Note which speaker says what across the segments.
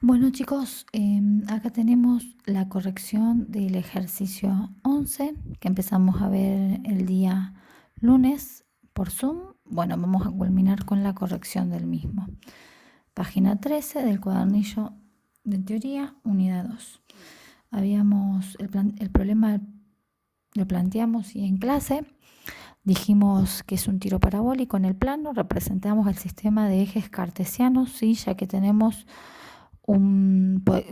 Speaker 1: Bueno chicos, acá tenemos la corrección del ejercicio 11 que empezamos a ver el día lunes por Zoom. Bueno, vamos a culminar con la corrección del mismo. Página 13 del cuadernillo de teoría, unidad 2. El problema lo planteamos y en clase dijimos que es un tiro parabólico en el plano, representamos el sistema de ejes cartesianos, ¿sí? Ya que tenemos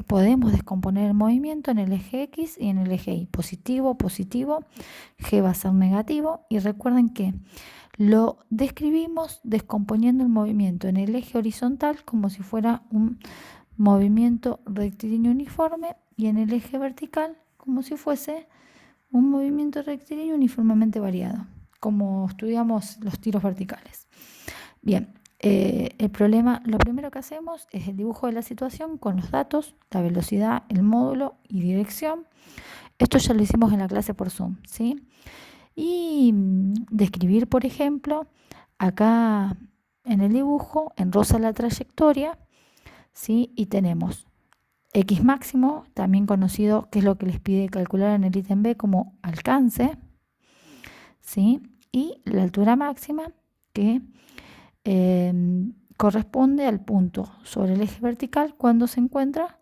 Speaker 1: podemos descomponer el movimiento en el eje X y en el eje Y. Positivo, positivo, G va a ser negativo. Y recuerden que lo describimos descomponiendo el movimiento en el eje horizontal como si fuera un movimiento rectilíneo uniforme y en el eje vertical como si fuese un movimiento rectilíneo uniformemente variado, como estudiamos los tiros verticales. Bien, el problema, lo primero que hacemos es el dibujo de la situación con los datos, la velocidad, el módulo y dirección. Esto ya lo hicimos en la clase por Zoom, ¿sí? Y describir, por ejemplo, acá en el dibujo, en rosa la trayectoria, ¿sí? Y tenemos X máximo, también conocido, que es lo que les pide calcular en el ítem B como alcance, ¿sí? Y la altura máxima, que corresponde al punto sobre el eje vertical cuando se encuentra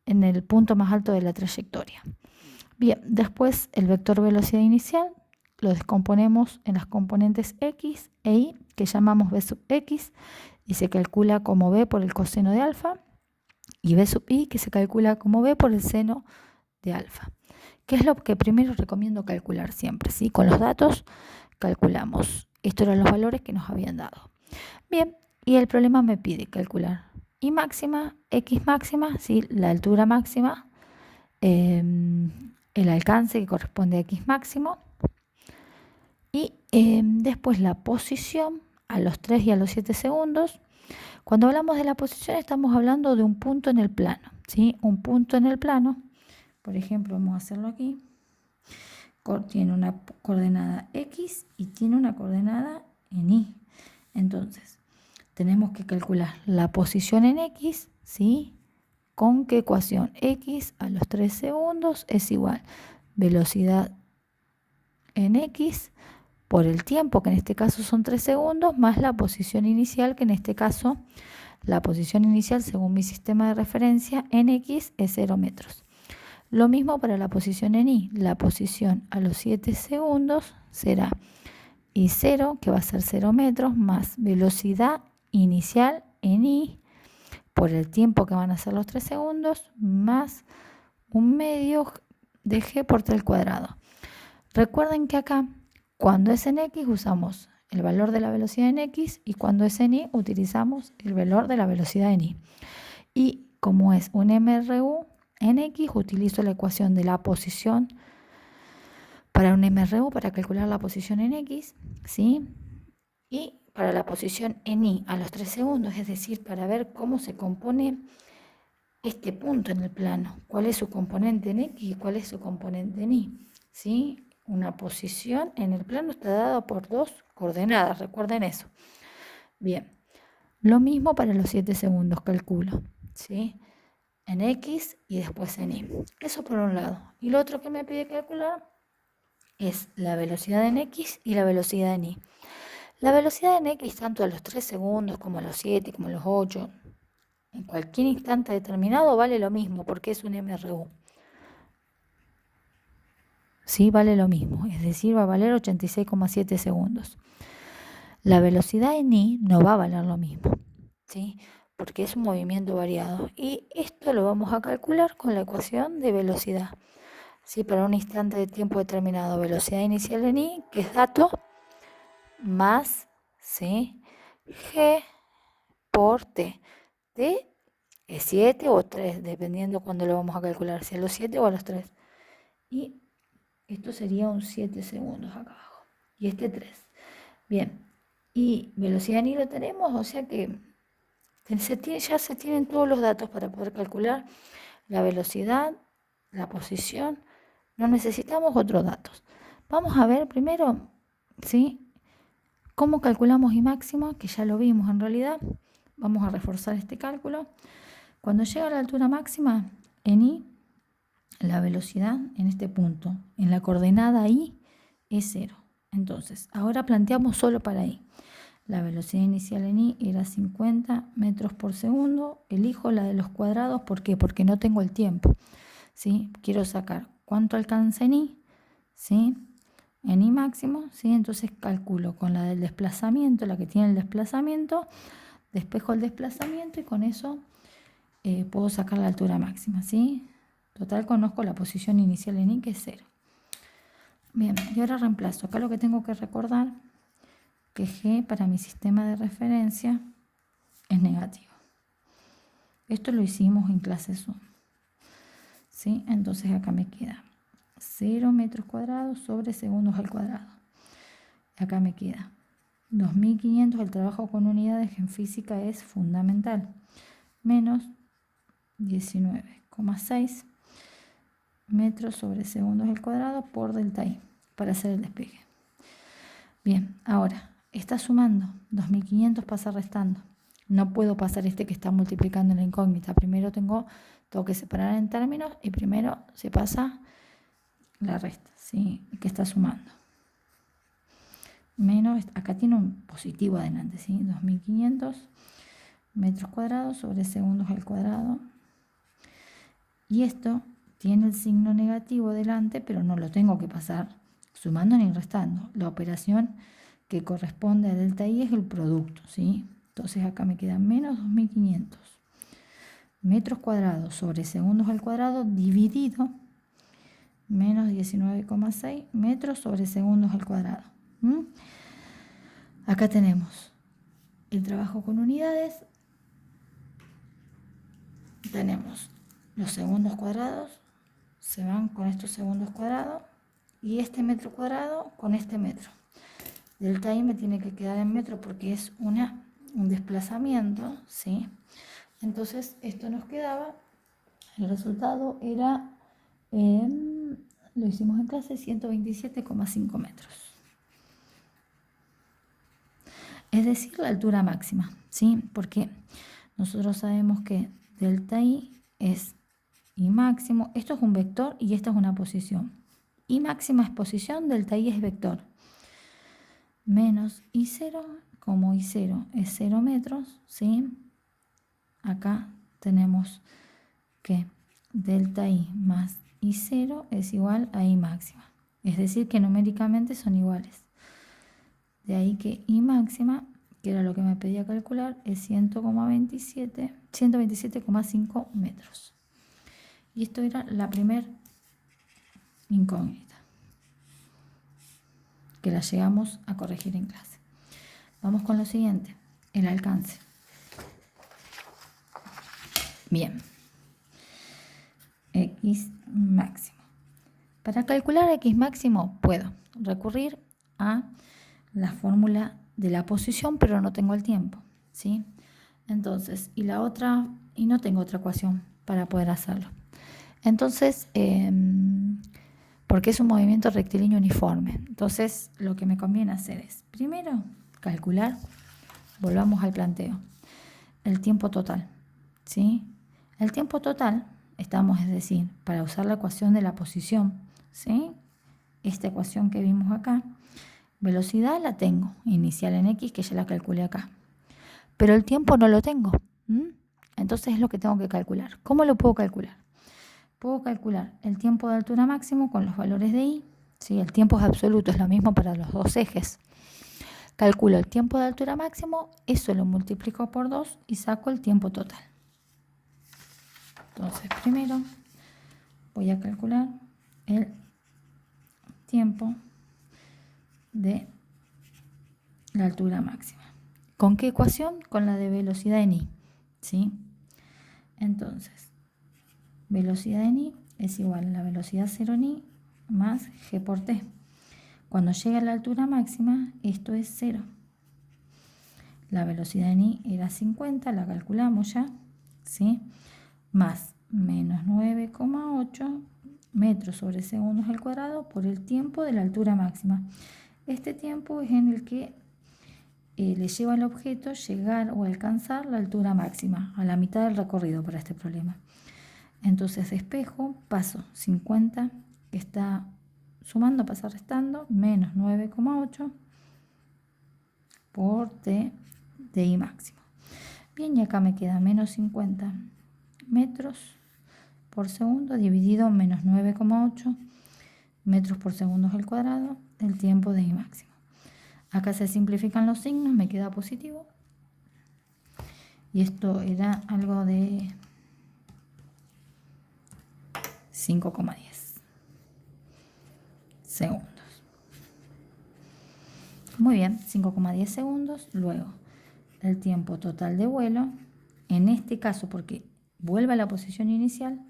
Speaker 1: en el punto más alto de la trayectoria. Bien, después el vector velocidad inicial lo descomponemos en las componentes x e y, que llamamos b sub x, y se calcula como b por el coseno de alfa, y b sub y, que se calcula como b por el seno de alfa. ¿Qué es lo que primero recomiendo calcular siempre? ¿Sí? Con los datos calculamos. Estos eran los valores que nos habían dado. Bien, y el problema me pide calcular y máxima, x máxima, ¿sí? La altura máxima, el alcance que corresponde a x máximo, y después la posición a los 3 y a los 7 segundos. Cuando hablamos de la posición estamos hablando de un punto en el plano, ¿sí? Un punto en el plano, por ejemplo, vamos a hacerlo aquí, tiene una coordenada x y tiene una coordenada en y. Entonces, tenemos que calcular la posición en x, ¿sí? ¿Con qué ecuación? X a los 3 segundos es igual velocidad en x por el tiempo, que en este caso son 3 segundos, más la posición inicial, que en este caso, la posición inicial según mi sistema de referencia en x es 0 metros. Lo mismo para la posición en y. La posición a los 7 segundos será y0, que va a ser 0 metros, más velocidad inicial en y por el tiempo que van a ser los 3 segundos, más un medio de g por t al cuadrado. Recuerden que acá, cuando es en x, usamos el valor de la velocidad en x, y cuando es en y, utilizamos el valor de la velocidad en y. Y como es un MRU en x, utilizo la ecuación de la posición para un MRU para calcular la posición en x, ¿sí? Y para la posición en y a los 3 segundos, es decir, para ver cómo se compone este punto en el plano, cuál es su componente en x y cuál es su componente en y, ¿sí? Una posición en el plano está dada por dos coordenadas, recuerden eso. Bien, lo mismo para los 7 segundos, calculo, ¿sí? En x y después en y. Eso por un lado. Y lo otro que me pide calcular es la velocidad en x y la velocidad en y. La velocidad en x, tanto a los 3 segundos como a los 7, como a los 8, en cualquier instante determinado vale lo mismo porque es un MRU. Sí, vale lo mismo, es decir, va a valer 86,7 segundos. La velocidad en y no va a valer lo mismo, ¿sí? Porque es un movimiento variado. Y esto lo vamos a calcular con la ecuación de velocidad. ¿Sí? Para un instante de tiempo determinado, velocidad inicial en y, que es dato, más, ¿sí? G por t. T es 7 o 3, dependiendo cuándo lo vamos a calcular, si a los 7 o a los 3. Y esto sería un 7 segundos acá abajo. Y este 3. Bien. Y velocidad en y lo tenemos, o sea que ya se tienen todos los datos para poder calcular la velocidad, la posición. No necesitamos otros datos. Vamos a ver primero, ¿sí? ¿Cómo calculamos y máximo? Que ya lo vimos en realidad. Vamos a reforzar este cálculo. Cuando llega a la altura máxima, en I, la velocidad en este punto, en la coordenada I, es 0. Entonces, ahora planteamos solo para I. La velocidad inicial en I era 50 metros por segundo. Elijo la de los cuadrados. ¿Por qué? Porque no tengo el tiempo, ¿sí? Quiero sacar cuánto alcanza en I, ¿sí? En I máximo, ¿sí? Entonces calculo con la del desplazamiento, la que tiene el desplazamiento, despejo el desplazamiento y con eso puedo sacar la altura máxima, ¿sí? Total, conozco la posición inicial en I, que es 0. Bien, y ahora reemplazo. Acá lo que tengo que recordar que G para mi sistema de referencia es negativo. Esto lo hicimos en clase Zoom, ¿sí? Entonces acá me queda 0 metros cuadrados sobre segundos al cuadrado. Acá me queda 2500, el trabajo con unidades en física es fundamental, menos 19,6 metros sobre segundos al cuadrado por delta I para hacer el despegue. Bien, ahora está sumando, 2500 pasa restando. No puedo pasar este que está multiplicando en la incógnita. Primero tengo que separar en términos y primero se pasa la resta, ¿sí? Que está sumando. Menos, acá tiene un positivo adelante, ¿sí? 2500 metros cuadrados sobre segundos al cuadrado. Y esto tiene el signo negativo delante, pero no lo tengo que pasar sumando ni restando. La operación que corresponde a delta I es el producto, ¿sí? Entonces acá me quedan menos 2500 metros cuadrados sobre segundos al cuadrado dividido menos 19,6 metros sobre segundos al cuadrado. Acá tenemos el trabajo con unidades, tenemos los segundos cuadrados, se van con estos segundos cuadrados y este metro cuadrado con este metro. Delta I me tiene que quedar en metro porque es un desplazamiento, ¿sí? Entonces esto nos quedaba, el resultado era, lo hicimos en clase, 127,5 metros. Es decir, la altura máxima, ¿sí? Porque nosotros sabemos que delta I es I máximo, esto es un vector y esta es una posición. I máxima es posición, delta I es vector. Menos I0, como I0 es 0 metros, ¿sí? Acá tenemos que delta I más I0 es igual a I máxima. Es decir, que numéricamente son iguales. De ahí que I máxima, que era lo que me pedía calcular, es 127,5 metros. Y esto era la primera incógnita, que la llegamos a corregir en clase. Vamos con lo siguiente, el alcance. Bien. X máximo. Para calcular X máximo puedo recurrir a la fórmula de la posición, pero no tengo el tiempo, ¿sí? Entonces, y no tengo otra ecuación para poder hacerlo. Entonces, porque es un movimiento rectilíneo uniforme. Entonces, lo que me conviene hacer es, primero, calcular, volvamos al planteo, el tiempo total, ¿sí? El tiempo total, es decir, para usar la ecuación de la posición, ¿sí? Esta ecuación que vimos acá, velocidad la tengo, inicial en X, que ya la calculé acá. Pero el tiempo no lo tengo. Entonces es lo que tengo que calcular. ¿Cómo lo puedo calcular? Puedo calcular el tiempo de altura máximo con los valores de I. ¿Sí? El tiempo es absoluto, es lo mismo para los dos ejes. Calculo el tiempo de altura máximo, eso lo multiplico por 2 y saco el tiempo total. Entonces primero voy a calcular el tiempo de la altura máxima. ¿Con qué ecuación? Con la de velocidad en I, ¿sí? Entonces, velocidad en I es igual a la velocidad 0 en I más G por T. Cuando llega a la altura máxima, esto es 0. La velocidad en I era 50, la calculamos ya, ¿sí? Más menos 9,8 metros sobre segundos al cuadrado por el tiempo de la altura máxima. Este tiempo es en el que le lleva al objeto llegar o alcanzar la altura máxima, a la mitad del recorrido para este problema. Entonces despejo, paso 50, que está sumando, pasa restando, menos 9,8 por t de I máximo. Bien, y acá me queda menos 50 metros por segundo dividido menos 9,8 metros por segundo al cuadrado, el tiempo de I máximo. Acá se simplifican los signos, me queda positivo. Y esto era algo de 5,10 segundos. Muy bien, 5,10 segundos. Luego, el tiempo total de vuelo, en este caso, porque vuelve a la posición inicial,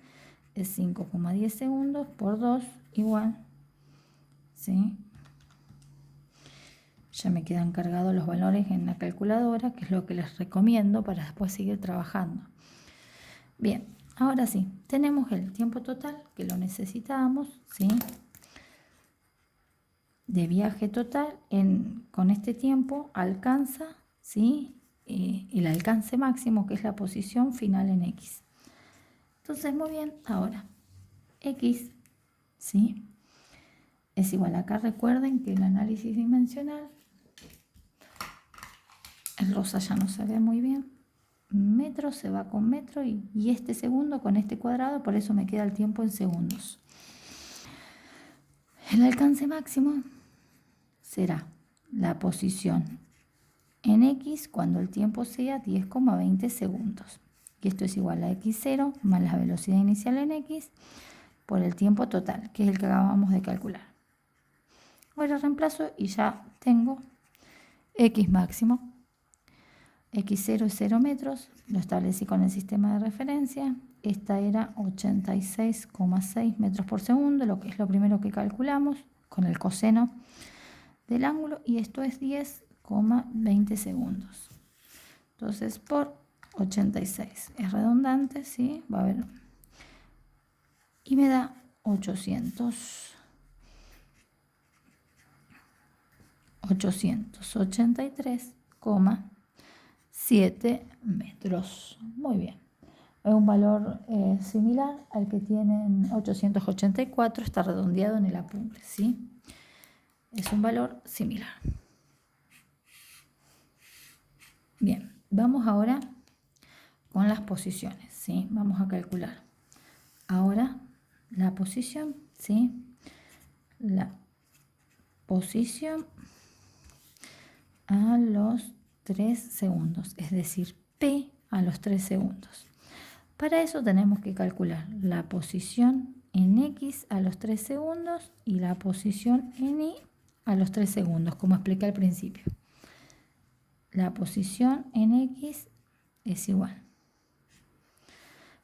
Speaker 1: es 5,10 segundos por 2 igual, ¿sí? Ya me quedan cargados los valores en la calculadora, que es lo que les recomiendo para después seguir trabajando. Bien, ahora sí, tenemos el tiempo total, que lo necesitábamos, ¿sí? De viaje total, con este tiempo alcanza, ¿sí? El alcance máximo, que es la posición final en X. Entonces, muy bien, ahora, X, ¿sí? Es igual, acá recuerden que el análisis dimensional, el rosa ya no se ve muy bien, metro se va con metro y este segundo con este cuadrado, por eso me queda el tiempo en segundos. El alcance máximo será la posición en X cuando el tiempo sea 10,20 segundos. Y esto es igual a X0 más la velocidad inicial en X por el tiempo total, que es el que acabamos de calcular. Ahora reemplazo y ya tengo X máximo. X0 es 0 metros, lo establecí con el sistema de referencia. Esta era 86,6 metros por segundo, lo que es lo primero que calculamos con el coseno del ángulo, y esto es 10,20 segundos. Entonces, por 86 es redundante, ¿sí? Va a haber, y me da 883,7 metros. Muy bien. Es un valor similar al que tienen 884, está redondeado en el apunte, ¿sí? Es un valor similar. Bien, vamos ahora con las posiciones, ¿sí? Vamos a calcular ahora la posición, ¿sí? La posición a los 3 segundos, es decir, P a los 3 segundos. Para eso tenemos que calcular la posición en X a los 3 segundos y la posición en Y a los 3 segundos, como expliqué al principio. La posición en X es igual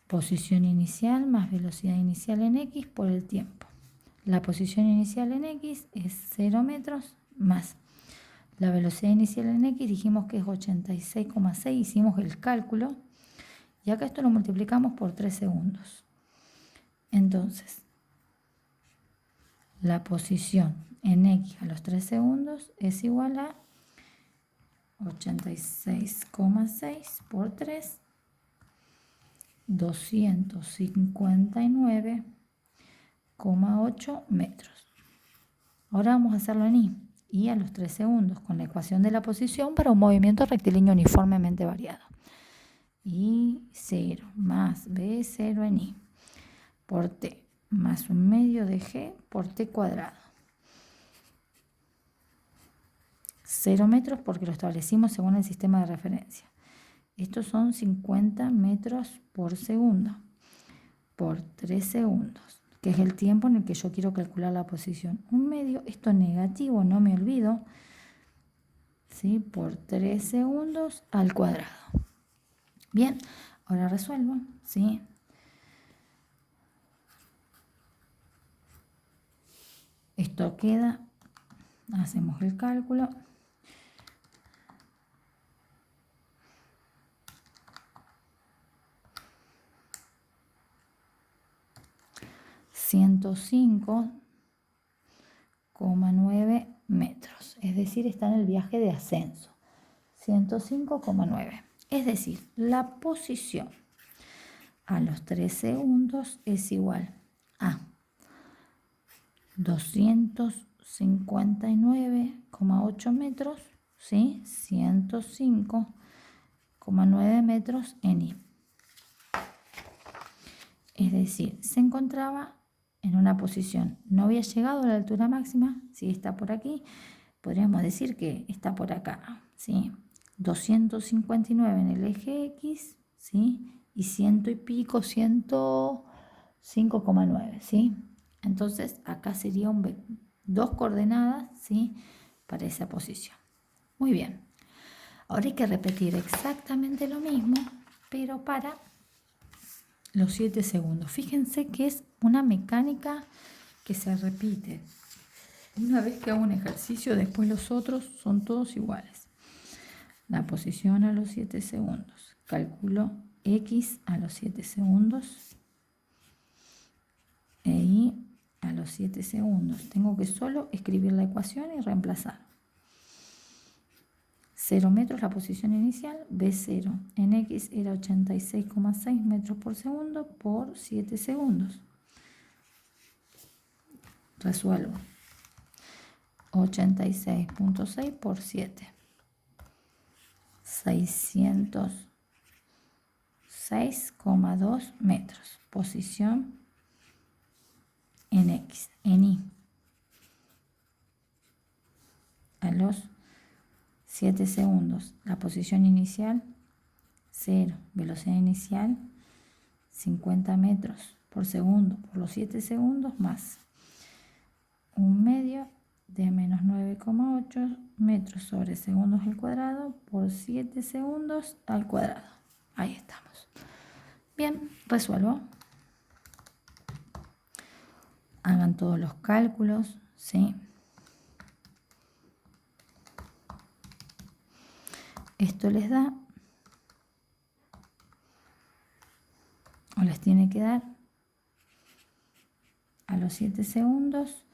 Speaker 1: posición inicial más velocidad inicial en X por el tiempo. La posición inicial en X es 0 metros más la velocidad inicial en X, dijimos que es 86,6, hicimos el cálculo y acá esto lo multiplicamos por 3 segundos. Entonces, la posición en X a los 3 segundos es igual a 86,6 por 3, 259,8 metros. Ahora vamos a hacerlo en Y. Y a los 3 segundos con la ecuación de la posición para un movimiento rectilíneo uniformemente variado. I0 más B0 en Y por T más un medio de G por T cuadrado. 0 metros porque lo establecimos según el sistema de referencia. Estos son 50 metros por segundo por 3 segundos, que es el tiempo en el que yo quiero calcular la posición. Un medio, esto negativo, no me olvido, ¿sí? Por 3 segundos al cuadrado. Bien, ahora resuelvo, ¿sí? Esto queda, hacemos el cálculo. ...105,9 metros, es decir, está en el viaje de ascenso, 105,9. Es decir, la posición a los 3 segundos es igual a 259,8 metros, ¿sí? 105,9 metros en I. Es decir, se encontraba en una posición, no había llegado a la altura máxima, si está por aquí, podríamos decir que está por acá, ¿sí? 259 en el eje X, ¿sí? Y ciento y pico, 105,9, ¿sí? Entonces acá sería dos coordenadas, ¿sí? Para esa posición. Muy bien. Ahora hay que repetir exactamente lo mismo, pero para los 7 segundos. Fíjense que es una mecánica que se repite. Una vez que hago un ejercicio, después los otros son todos iguales. La posición a los 7 segundos. Calculo X a los 7 segundos e Y a los 7 segundos. Tengo que solo escribir la ecuación y reemplazar. 0 metros la posición inicial, B0 en X era 86,6 metros por segundo por 7 segundos. Resuelvo. 86,6 por 7. 606,2 metros. Posición en X, en Y. A los 7 segundos, la posición inicial, 0. Velocidad inicial, 50 metros por segundo por los 7 segundos más un medio de menos 9,8 metros sobre segundos al cuadrado por 7 segundos al cuadrado. Ahí estamos. Bien, resuelvo. Hagan todos los cálculos, ¿sí? Esto les da, o les tiene que dar, a los 7 segundos,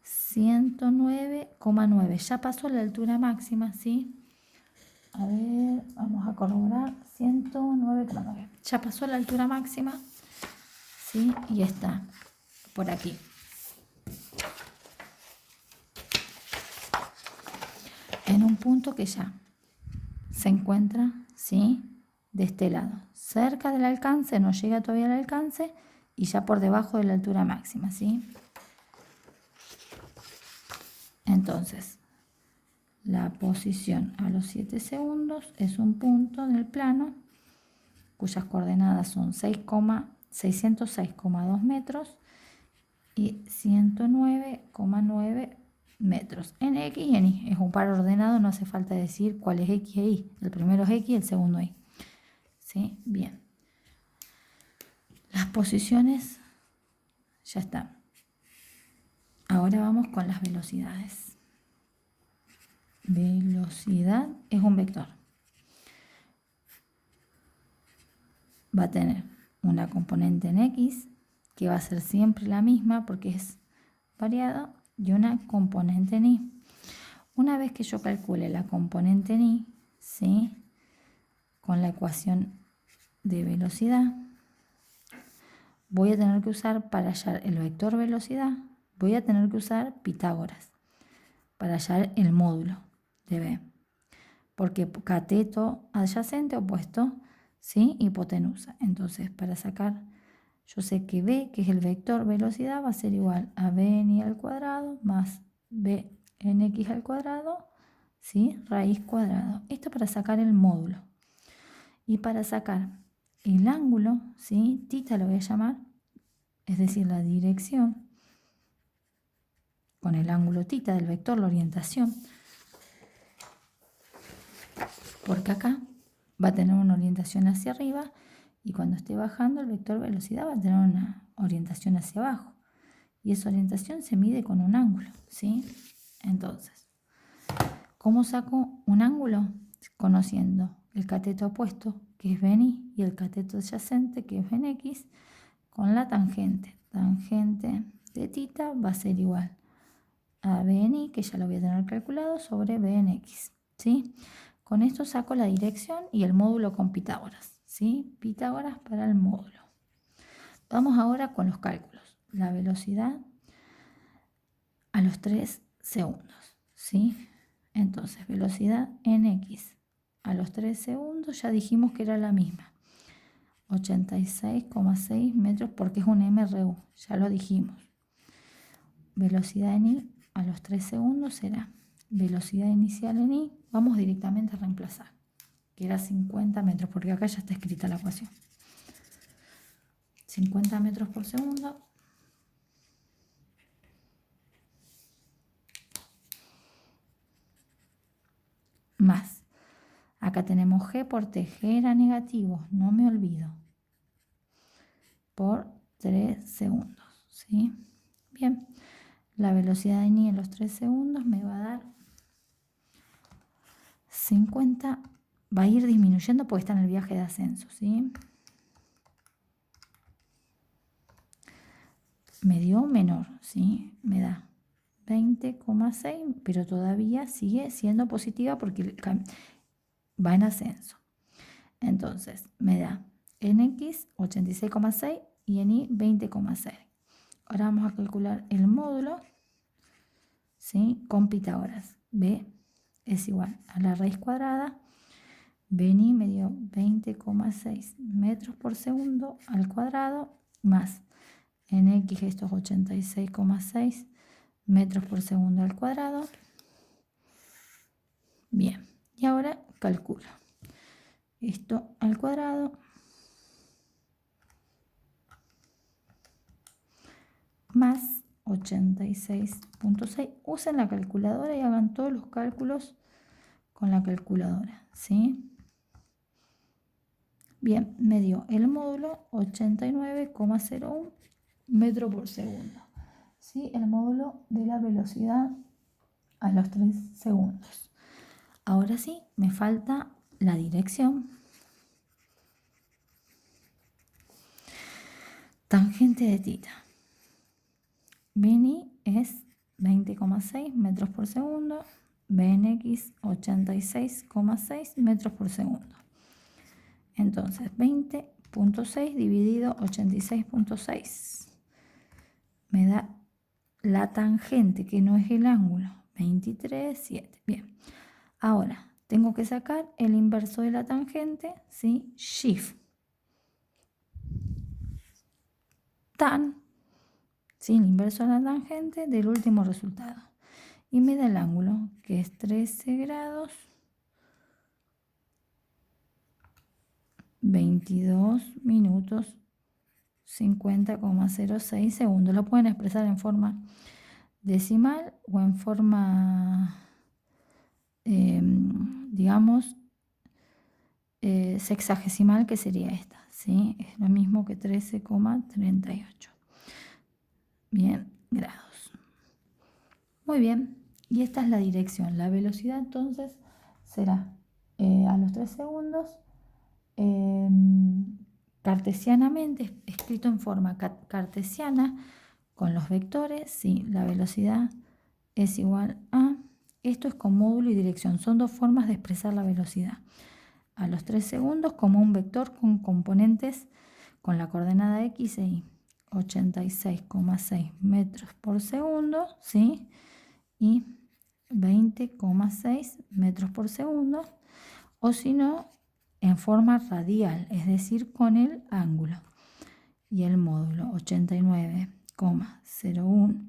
Speaker 1: 109,9. Ya pasó la altura máxima, ¿sí? A ver, vamos a corroborar. 109,9. Ya pasó la altura máxima, ¿sí? Y está por aquí. En un punto que ya se encuentra, ¿sí? De este lado, cerca del alcance, no llega todavía al alcance y ya por debajo de la altura máxima, ¿sí? Entonces, la posición a los 7 segundos es un punto del plano cuyas coordenadas son 606,2 metros y 109,9 metros en X y en Y. Es un par ordenado, no hace falta decir cuál es X e Y. El primero es X y el segundo Y. ¿Sí? Bien. Las posiciones ya están. Ahora vamos con las velocidades. Velocidad es un vector. Va a tener una componente en X, que va a ser siempre la misma porque es variado, y una componente en Y. Una vez que yo calcule la componente en Y, ¿sí? Con la ecuación de velocidad, voy a tener que usar para hallar el vector velocidad, voy a tener que usar Pitágoras para hallar el módulo de B. Porque cateto adyacente opuesto, ¿sí? Hipotenusa. Entonces, para sacar, yo sé que B, que es el vector velocidad, va a ser igual a B en Y al cuadrado más B en X al cuadrado, ¿sí? Raíz cuadrado. Esto para sacar el módulo. Y para sacar el ángulo, ¿sí? Tita lo voy a llamar, es decir, la dirección, con el ángulo tita del vector, la orientación, porque acá va a tener una orientación hacia arriba y cuando esté bajando el vector velocidad va a tener una orientación hacia abajo. Y esa orientación se mide con un ángulo, ¿sí? Entonces, ¿cómo saco un ángulo? Conociendo el cateto opuesto, que es BN, y el cateto adyacente, que es BNX, con la tangente. Tangente de tita va a ser igual a BNI, que ya lo voy a tener calculado, sobre BNX, ¿sí? Con esto saco la dirección y el módulo con Pitágoras, ¿sí? Pitágoras para el módulo. Vamos ahora con los cálculos. La velocidad a los 3 segundos, ¿sí? Entonces, velocidad en X a los 3 segundos, ya dijimos que era la misma. 86,6 metros porque es un MRU, ya lo dijimos. Velocidad en Y a los 3 segundos será velocidad inicial en Y. Vamos directamente a reemplazar, que era 50 metros, porque acá ya está escrita la ecuación. 50 metros por segundo más. Acá tenemos G por T. G era negativo, no me olvido. Por 3 segundos, ¿sí? Bien, la velocidad de I en los 3 segundos me va a dar 50, va a ir disminuyendo porque está en el viaje de ascenso, ¿sí? Me dio menor, ¿sí? Me da 20,6, pero todavía sigue siendo positiva porque va en ascenso. Entonces, me da en X 86,6 y en Y 20,6. Ahora vamos a calcular el módulo, ¿sí? Con Pitágoras. B es igual a la raíz cuadrada. B en Y me dio 20,6 metros por segundo al cuadrado más en X estos 86,6 metros por segundo al cuadrado. Bien, y ahora calculo esto al cuadrado más 86,6. Usen la calculadora y hagan todos los cálculos con la calculadora, ¿sí? Bien, me dio el módulo 89,01 metro por segundo, ¿sí? El módulo de la velocidad a los 3 segundos. Ahora sí, me falta la dirección. Tangente de tita. BNI es 20,6 metros por segundo. BNX 86,6 metros por segundo. Entonces 20,6 dividido 86,6 me da la tangente, que no es el ángulo, 23,7. Bien, ahora tengo que sacar el inverso de la tangente, ¿sí? Shift tan, ¿sí? El inverso de la tangente del último resultado. Y me da el ángulo, que es 13 grados 22 minutos 50,06 segundos. Lo pueden expresar en forma decimal o en forma, digamos, sexagesimal, que sería esta, ¿sí? Es lo mismo que 13,38. Bien, grados. Muy bien, y esta es la dirección. La velocidad entonces será a los 3 segundos, cartesianamente, escrito en forma cartesiana con los vectores, sí, la velocidad es igual a, esto es con módulo y dirección, son dos formas de expresar la velocidad. A los 3 segundos como un vector con componentes con la coordenada X e Y, 86,6 metros por segundo, ¿sí? Y 20,6 metros por segundo, o si no, en forma radial, es decir, con el ángulo. Y el módulo 89,01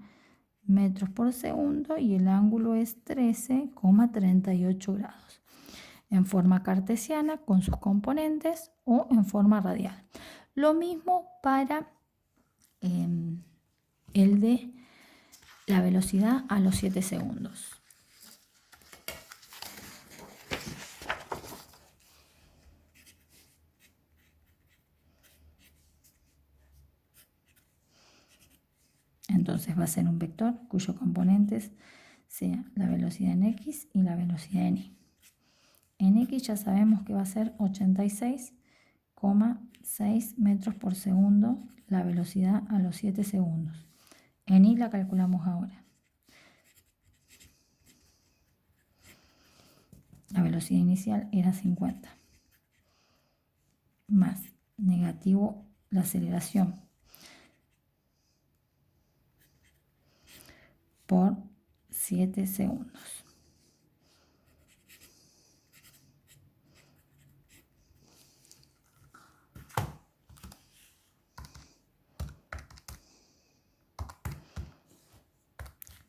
Speaker 1: metros por segundo y el ángulo es 13,38 grados. En forma cartesiana con sus componentes o en forma radial. Lo mismo para el de la velocidad a los 7 segundos. Entonces va a ser un vector cuyos componentes sea la velocidad en X y la velocidad en Y. En X ya sabemos que va a ser 86,6 metros por segundo la velocidad a los 7 segundos. En Y la calculamos ahora. la velocidad inicial era 50, más negativo la aceleración por 7 segundos.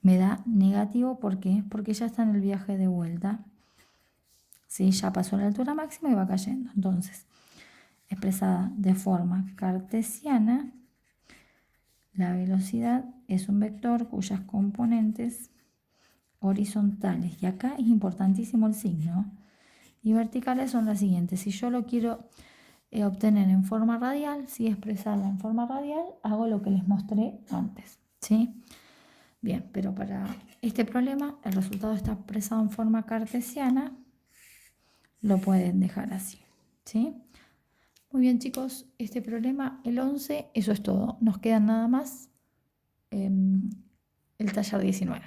Speaker 1: Me da negativo, ¿por qué? Porque ya está en el viaje de vuelta. ¿Sí? Ya pasó la altura máxima y va cayendo. Entonces, expresada de forma cartesiana, la velocidad es un vector cuyas componentes horizontales, y acá es importantísimo el signo, y verticales son las siguientes. Si yo lo quiero obtener en forma radial, si expresarla en forma radial, hago lo que les mostré antes, ¿sí? Bien, pero para este problema el resultado está expresado en forma cartesiana, lo pueden dejar así, ¿sí? Muy bien, chicos, este problema, el 11, eso es todo. Nos queda nada más el taller 19.